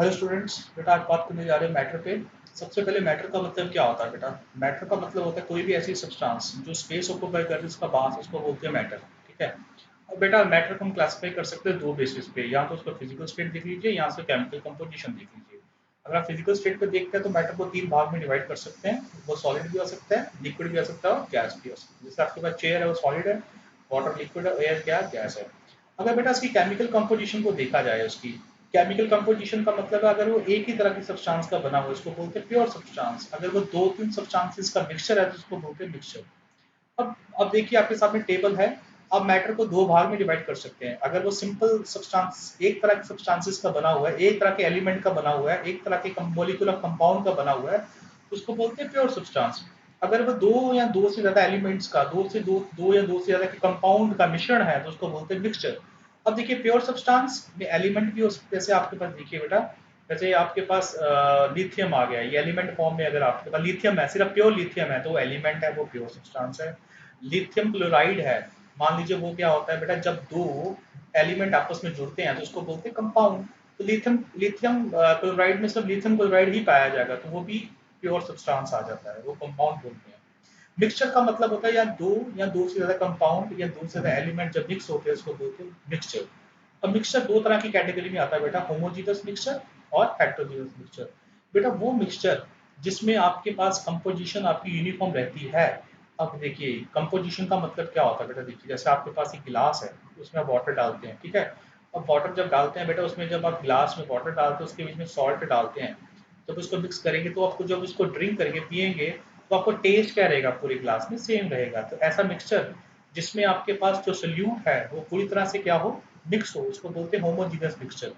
Hello students, बेटा आज बात करने जा रहे हैं मैटर पे। सबसे पहले मैटर का मतलब क्या होता है बेटा? मैटर का मतलब होता है कोई भी ऐसी सब्सटेंस जो स्पेस ऑक्यूपाई कर रही है, उसका मास, उसको बोलते हैं मैटर। ठीक है। अब बेटा मैटर को हम क्लासिफाई कर सकते हैं दो बेसिस पे, या तो उसका फिजिकल स्टेट देख लीजिए, या से केमिकल कंपोजिशन देख लीजिए। अगर आप फिजिकल स्टेट पे देखते हैं तो मैटर को तीन भाग में डिवाइड कर सकते हैं। वो सॉलिड भी हो सकता है, लिक्विड भी हो सकता है और गैस भी हो सकता है। जैसे आपके पास चेयर है वो सॉलिड है, वाटर लिक्विड है, एयर क्या गैस है। अगर बेटा इसकी केमिकल कंपोजिशन को देखा जाए, उसकी केमिकल कंपोजिशन का मतलब है अगर वो एक ही तरह की सब्सटेंस का बना हुआ, इसको बोलते हैं प्योर सब्सटेंस। अगर वो दो तीन सब्सटेंसेस का मिक्सचर है तो उसको बोलते हैं मिक्सचर। अब देखिए आपके सामने टेबल है। आप मैटर को दो भाग में डिवाइड कर सकते हैं। अगर वो सिंपल सब्सटेंस एक तरह के सब्सटेंसेस का बना हुआ है, एक तरह के एलिमेंट का बना हुआ है, एक तरह के मॉलिक्यूलर कंपाउंड का बना हुआ है, तो उसको बोलते हैं प्योर सब्सटेंस। अगर वो दो या दो से ज्यादा एलिमेंट्स का, दो या दो से ज्यादा के कंपाउंड का मिश्रण है, तो उसको बोलते हैं मिक्सचर। अब देखिए प्योर सब्सटेंस में एलिमेंट भी हो सकते हैं। जैसे आपके पास देखिए बेटा, जैसे आपके पास लिथियम आ गया, ये एलिमेंट फॉर्म में। अगर आपके पास लिथियम है, सिर्फ प्योर लिथियम है, तो वो एलिमेंट है, वो प्योर सब्सटेंस है। लिथियम क्लोराइड है, मान लीजिए, वो क्या होता है बेटा, जब दो एलिमेंट आपस में जुड़ते हैं तो उसको बोलते हैं कंपाउंड। तो लिथियम लिथियम क्लोराइड में सिर्फ लिथियम क्लोराइड ही पाया जाएगा, तो वो भी प्योर सब्सटेंस आ जाता है, वो कंपाउंड बोलते हैं। मिक्सचर का मतलब होता है या दो से ज्यादा कंपाउंड या दो से ज्यादा एलिमेंट जब मिक्स होते हैं, उसको बोलते हैं मिक्सचर। अब मिक्सचर दो तरह की कैटेगरी में आता है बेटा, होमोजीनस मिक्सचर और हेटेरोजीनस मिक्सचर। बेटा वो मिक्सचर जिसमें आपके पास कंपोजिशन आपकी यूनिफॉर्म रहती है। अब देखिए कंपोजिशन का मतलब क्या होता है बेटा, देखिए जैसे आपके पास एक गिलास है, उसमें आप वाटर डालते हैं, ठीक है। अब वाटर जब डालते हैं बेटा, उसमें जब आप गिलास में वाटर डालते हैं, उसके बीच में सॉल्ट डालते हैं, जब उसको मिक्स करेंगे तो आपको, जब उसको ड्रिंक करेंगे, पियेंगे, तो आपको टेस्ट क्या रहेगा, पूरे ग्लास में सेम रहेगा। तो ऐसा मिक्सचर जिसमें आपके पास जो सोल्यूट है वो पूरी तरह से क्या हो, मिक्स हो, उसको बोलते हैं होमोजीनियस मिक्सचर।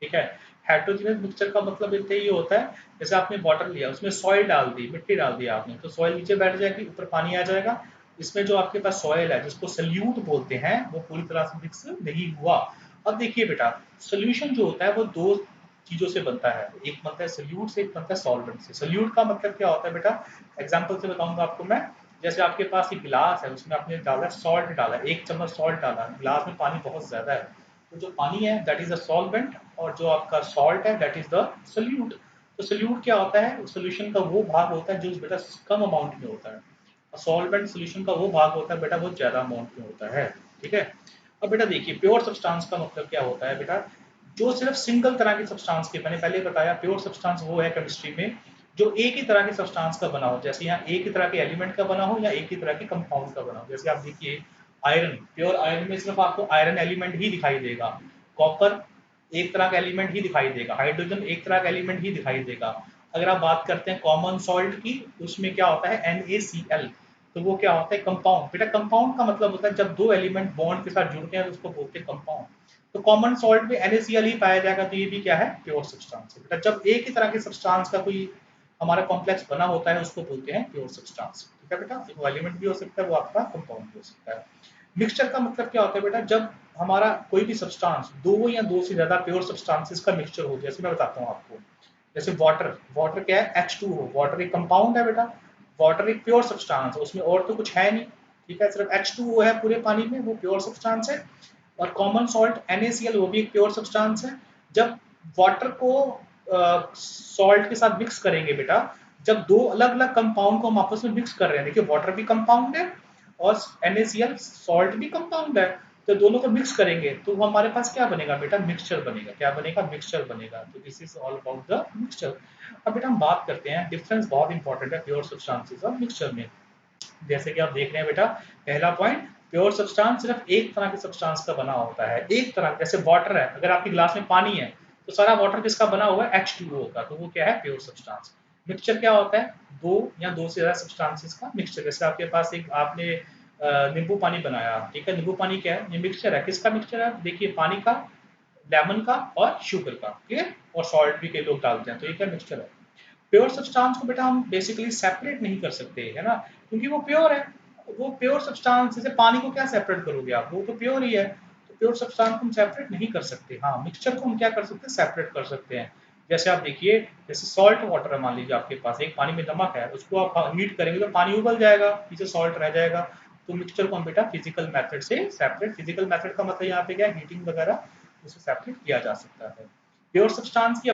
ठीक है। हेटेरोजीनियस मिक्सचर का मतलब ये होता है, जैसे आपने वाटर लिया, उसमें सॉइल डाल दी, मिट्टी डाल दी आपने, तो सॉइल नीचे बैठ जाएगी, ऊपर पानी आ जाएगा। इसमें जो आपके पास सॉइल है, जिसको सल्यूट बोलते हैं, वो पूरी तरह से मिक्स नहीं हुआ। अब देखिए बेटा, सोल्यूशन जो होता है वो दो चीजों से बनता है, एक बनता है सल्यूट से, एक बनता है सॉल्वेंट से। सल्यूट का मतलब क्या होता है बेटा, एग्जाम्पल से बताऊंगा आपको मैं। जैसे आपके पास एक गिलास है, उसमें आपने डाला सॉल्ट, डाला 1 चम्मच सॉल्ट डाला, गिलास में पानी बहुत ज्यादा है, तो जो पानी है दैट इज द सॉल्वेंट, और जो आपका सॉल्ट है दैट इज द सोल्यूट। तो सोल्यूट क्या होता है, सोल्यूशन का वो भाग होता है जो बेटा कम अमाउंट में होता है, और सॉल्वेंट सोल्यूशन का वो भाग होता है बेटा वो ज्यादा अमाउंट में होता है। ठीक है। अब बेटा देखिए प्योर सब्सटेंस का मतलब क्या होता है बेटा, जो सिर्फ सिंगल तरह के सब्सटेंस के, मैंने पहले बताया प्योर सब्सटेंस वो है केमिस्ट्री में जो एक ही तरह के सब्सटेंस का बना हो, जैसे यहाँ एक ही तरह के एलिमेंट का बना हो या एक ही तरह के कंपाउंड का बना हो। जैसे आप देखिए आयरन, प्योर आयरन में सिर्फ आपको आयरन एलिमेंट ही दिखाई देगा। कॉपर एक तरह का एलिमेंट ही दिखाई देगा, हाइड्रोजन एक तरह का एलिमेंट ही दिखाई देगा। अगर आप बात करते हैं कॉमन सॉल्ट की, उसमें क्या होता है NaCl, तो वो क्या होता है कंपाउंड। बेटा कंपाउंड का मतलब होता है जब दो एलिमेंट बॉन्ड के साथ जुड़ते हैं तो उसको बोलते हैं कंपाउंड। तो कॉमन सॉल्ट में NaCl ही पाया जाएगा, तो ये भी क्या है, प्योर सब्सटेंस है। बेटा जब एक ही तरह के सब्सटेंस का कोई हमारा कॉम्प्लेक्स बना होता है उसको बोलते हैं प्योर सब्सटेंस। ठीक है बेटा, वो एलिमेंट भी हो सकता है, वो आपका कंपाउंड भी हो सकता है। मिक्सचर का मतलब क्या होता है बेटा, जब हमारा कोई भी सब्सटेंस दो या दो से ज्यादा प्योर सब्सटेंसेस का मिक्सचर हो, जैसे मैं बताता हूँ आपको। जैसे वाटर, वाटर क्या है, H2O, वाटर एक कंपाउंड है बेटा, वाटर एक प्योर सब्सटेंस है, उसमें और तो कुछ है नहीं। ठीक है, सिर्फ H2O है पूरे पानी में, वो प्योर सब्सटेंस है। और कॉमन सॉल्ट NaCl, वो भी एक प्योर सब्सटेंस है। जब वाटर को सॉल्ट के साथ मिक्स करेंगे बेटा, जब दो अलग अलग कंपाउंड को हम आपस में मिक्स कर रहे हैं, देखिए वाटर भी कंपाउंड है और NaCl सॉल्ट भी कंपाउंड है, तो दोनों को मिक्स करेंगे तो हमारे पास क्या बनेगा बेटा, मिक्सचर बनेगा। क्या बनेगा, मिक्सचर बनेगा। तो this is all about the mixture. अब बेटा हम बात करते हैं, डिफरेंस बहुत इंपॉर्टेंट है प्योर सब्सटेंसेस और मिक्सचर में। जैसे कि आप देख रहे हैं बेटा, पहला पॉइंट, प्योर सब्सटेंस सिर्फ एक तरह के सब्सटेंस का बना होता है, एक तरह। जैसे वाटर है, अगर आपके गिलास में पानी है तो सारा वाटर किसका बना हुआ है, H2O का, तो वो क्या है, प्योर सब्सटेंस। मिक्सचर क्या होता है, दो या दो से ज्यादा सब्सटेंसेस का मिक्सचर। जैसे आपके पास एक आपने नींबू पानी बनाया, ठीक है, नींबू पानी क्या है, ये मिक्सचर है, किसका मिक्सचर है, देखिए पानी का, लेमन का और शुगर का, क्लियर, और सॉल्ट भी कई लोग डालते हैं, तो ये क्या मिक्सचर है। प्योर सब्सटेंस को बेटा हम बेसिकली सेपरेट नहीं कर सकते, है ना, क्योंकि वो प्योर है। वो प्योर सब्सटेंस, जैसे पानी को क्या सेपरेट करोगे आप, वो तो प्योर ही है। तो प्योर सब्सटेंस को हम सेपरेट नहीं कर सकते। हाँ, मिक्सचर को हम क्या कर सकते हैं, सेपरेट कर सकते हैं। जैसे आप देखिए, जैसे सॉल्ट वाटर है, मान लीजिए आपके पास एक पानी में नमक है, उसको आप हीट करेंगे तो पानी उबल जाएगा, पीछे सॉल्ट रह जाएगा। तो मिक्सचर को हम बेटा फिजिकल मेथड से सेपरेट, फिजिकल मेथड का मतलब यहाँ पे क्या है, हीटिंग वगैरह, उसे सेपरेट किया जा सकता है। प्योर सब्सटेंस की